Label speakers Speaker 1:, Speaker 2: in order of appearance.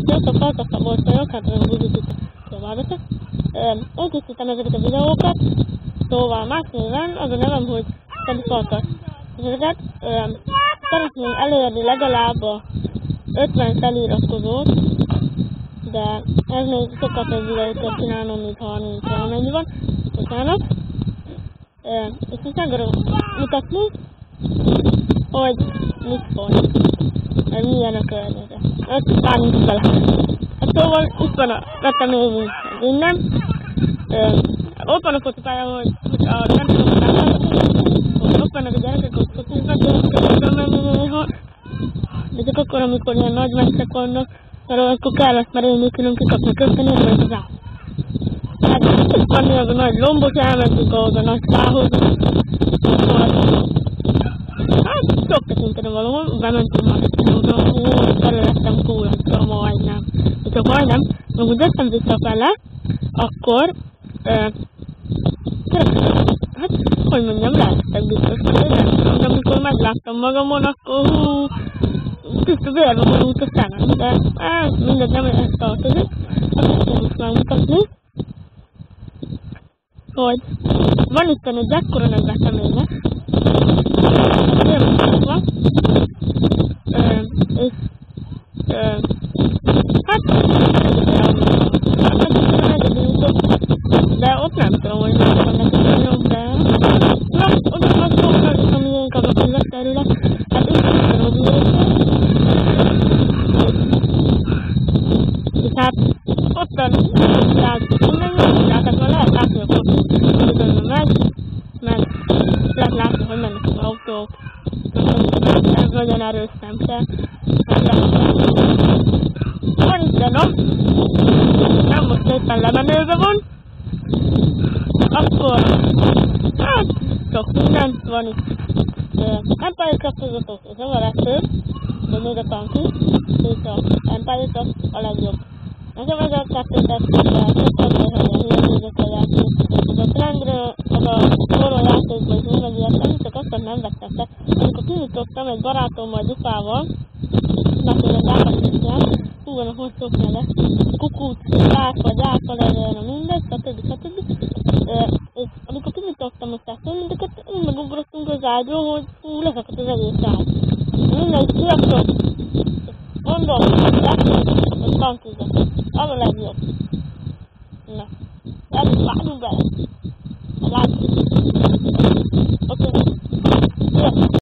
Speaker 1: Sziasztok, Borca vagyok, hát nem buzdított várjatok. Úgy készítem ezeket a videókat, szóval más néven az a nevem, hogy Teddy Farkas. És ezeket szeretném elérni legalább a 50 feliratkozót, de ez még sokkal több videót kell csinálnom, mint 30 valamennyi van. Bocsánat. És most meg akarom mutatni, hogy mit fog. Ez milyen a környezet. Ezt várjunk vele. Hát szóval itt van a veteményünk innen. Ott van a focipálya, hogy nem tudom, hogy láthatok, ott vannak a gyerekek, hogy fociznak, gyerekekkel menni néha. De csak akkor, amikor ilyen nagy meccsek vannak, mert akkor kellett, mert én nélkülön kikapnak köszönni, mert az át. Hát itt van az a nagy lombos, elmentünk ahhoz a nagy fához. Hát sok tekinteni valahol, bementünk már oda, területtem túl, majdnem. Csak majdnem, meg úgy jöttem visszafele, akkor hát, hogy mondjam, lehettek biztos, hogy nem tudom, de amikor megláttam magamon, akkor tiszta vérbe vonult a szemem, de mindegy, nem ezt tartozik. Azt kell most megmutatni, hogy van itt egy ekkora nagy veteményes, és hát de ott nem tudom, hogy nem van nekik jobb, de ott az foglalkozik, ami inkább a között terület, hát én nem tudom, és hát ottan látszik minden, tehát már lehet látni a fotót, hogy meg lehet látni, hogy mennek az autók, nem nagyon erős szemsel, van itt a nap, nem most éppen lemenőbe van, akkor hát sok minden van itt. Empire kapcsozatok, és nem a legfőbb, de még a tanki, és a Empire Cup a legjobb. Nekem ez a kettőtet, de sokkal helyen hülyeségekkel játszik. És a trendről, az a forró játékban is mindegy ilyettem, csak azt nem vettem be. Amikor kinyitottam egy barátommal Dufával, mert én egy ápasztottam, hú van a hosszok neve, kukúc, gyáfa, levélne, mindegy, stb. És amikor kinyitottam azt a mindeket, úgy megugrottunk az ágyról, hogy hú, leszakadt az egész ágy. Mindegy, sziasztok! Mondom, hogy tankizok. Az a legjobb. Na, vágjunk bele. Látjuk. Oké. Sziasztok!